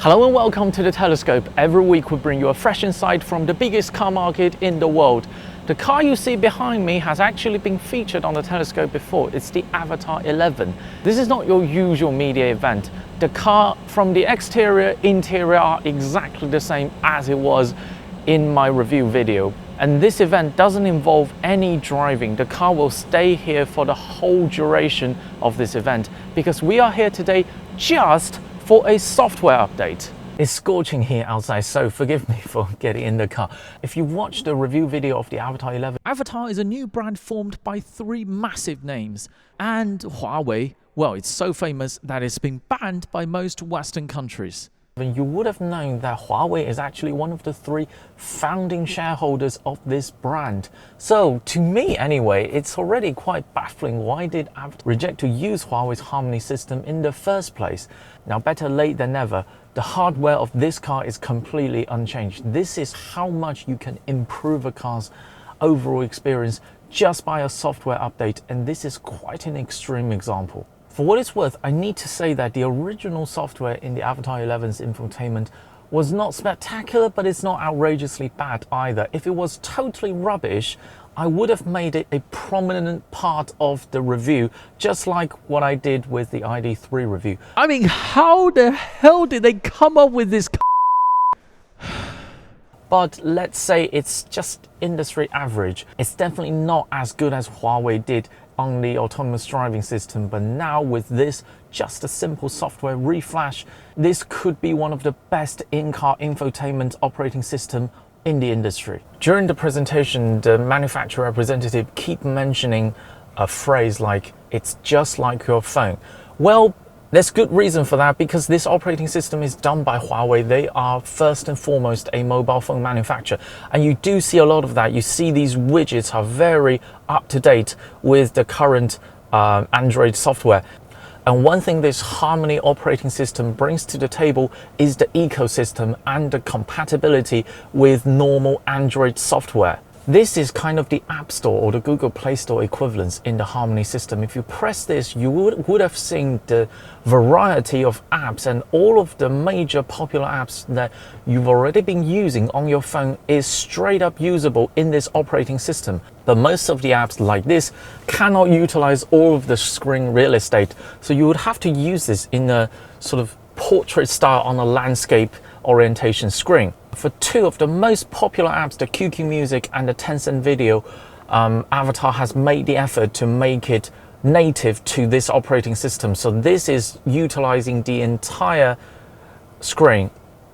Hello and welcome to the Telescope. Every week we bring you a fresh insight from the biggest car market in the world. The car you see behind me has actually been featured on the Telescope before. It's the Avatr 11. This is not your usual media event. The car from the exterior, interior are exactly the same as it was in my review video. And this event doesn't involve any driving. The car will stay here for the whole duration of this event because we are here today just for a software update. It's scorching here outside, so forgive me for getting in the car. If you watched the review video of the Avatr 11, Avatr is a new brand formed by three massive names. And Huawei, well, it's so famous that it's been banned by most Western countries. You would have known that Huawei is actually one of the three founding shareholders of this brand. So to me anyway, it's already quite baffling why did Avatr reject to use Huawei's Harmony system in the first place. Now better late than never, the hardware of this car is completely unchanged. This is how much you can improve a car's overall experience just by a software update, and this is quite an extreme example. For what it's worth, I need to say that the original software in the Avatr 11's infotainment was not spectacular, but it's not outrageously bad either. If it was totally rubbish, I would have made it a prominent part of the review, just like what I did with the ID3 review. I mean, how the hell did they come up with this? But let's say it's just industry average. It's definitely not as good as Huawei did on the autonomous driving system, but now with this, just a simple software reflash, this could be one of the best in-car infotainment operating system in the industry. During the presentation, the manufacturer representative keep mentioning a phrase like, it's just like your phone. Well, there's good reason for that because this operating system is done by Huawei. They are first and foremost a mobile phone manufacturer. And you do see a lot of that. You see these widgets are very up to date with the current Android software. And one thing this Harmony operating system brings to the table is the ecosystem and the compatibility with normal Android software. This is kind of the App Store or the Google Play Store equivalence in the Harmony system. If you press this, you would have seen the variety of apps, and all of the major popular apps that you've already been using on your phone is straight up usable in this operating system. But most of the apps like this cannot utilize all of the screen real estate. So you would have to use this in a sort of portrait style on a landscape orientation screen. For two of the most popular apps, the QQ Music and the Tencent Video, Avatr has made the effort to make it native to this operating system. So this is utilizing the entire screen.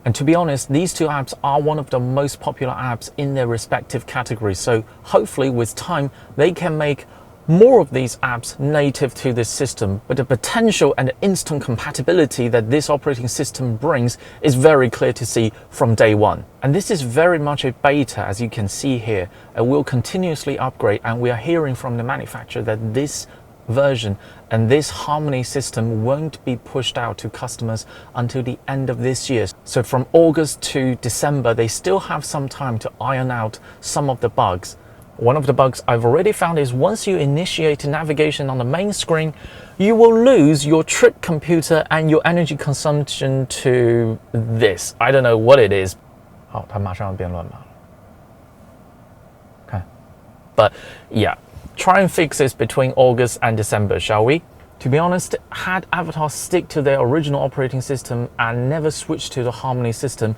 And to be honest, these two apps are one of the most popular apps in their respective categories. So hopefully with time, they can make more of these apps native to this system, but the potential and the instant compatibility that this operating system brings is very clear to see from day one. And this is very much a beta, as you can see here, and will continuously upgrade, and we are hearing from the manufacturer that this version and this Harmony system won't be pushed out to customers until the end of this year. So from August to December, they still have some time to iron out some of the bugs. One of the bugs I've already found is once you initiate navigation on the main screen, you will lose your trip computer and your energy consumption to this. I don't know what it is. Oh, 它马上要变乱码了。Okay. But yeah, try and fix this between August and December, shall we? To be honest, had Avatr stick to their original operating system and never switch to the Harmony system,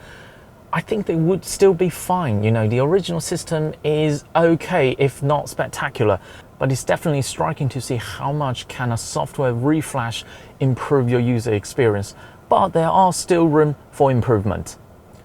I think they would still be fine. You know, the original system is okay, if not spectacular, but it's definitely striking to see how much can a software reflash improve your user experience. But there are still room for improvement.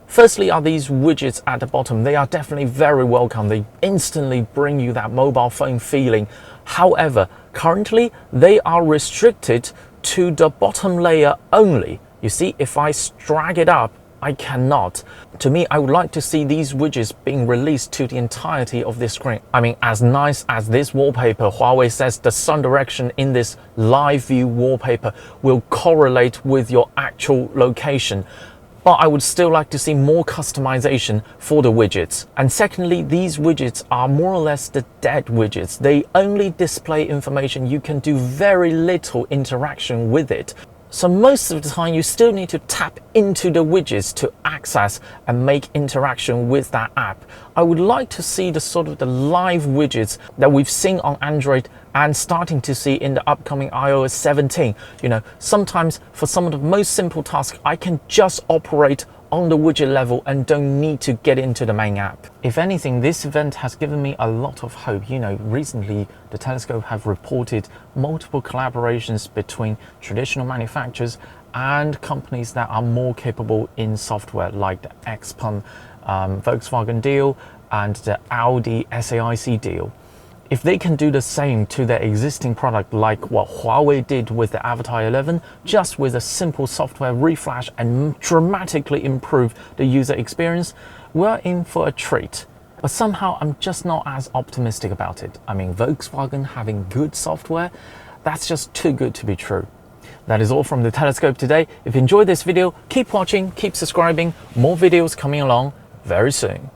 Firstly are these widgets at the bottom. They are definitely very welcome. They instantly bring you that mobile phone feeling. However, currently they are restricted to the bottom layer only. You see, if I drag it up, I cannot. To me, I would like to see these widgets being released to the entirety of this screen. I mean, as nice as this wallpaper, Huawei says the sun direction in this live view wallpaper will correlate with your actual location. But I would still like to see more customization for the widgets. And secondly, these widgets are more or less the dead widgets. They only display information. You can do very little interaction with it. So most of the time you still need to tap into the widgets to access and make interaction with that app. I would like to see the sort of the live widgets that we've seen on Android and starting to see in the upcoming iOS 17. You know, sometimes for some of the most simple tasks, I can just operate on the widget level and don't need to get into the main app. If anything, this event has given me a lot of hope. You know, recently the Telescope have reported multiple collaborations between traditional manufacturers and companies that are more capable in software, like the XPeng Volkswagen deal and the Audi SAIC deal. If they can do the same to their existing product, like what Huawei did with the Avatr 11, just with a simple software reflash and dramatically improve the user experience, we're in for a treat. But somehow I'm just not as optimistic about it. I mean, Volkswagen having good software, that's just too good to be true. That is all from the Telescope today. If you enjoyed this video, keep watching, keep subscribing, more videos coming along very soon.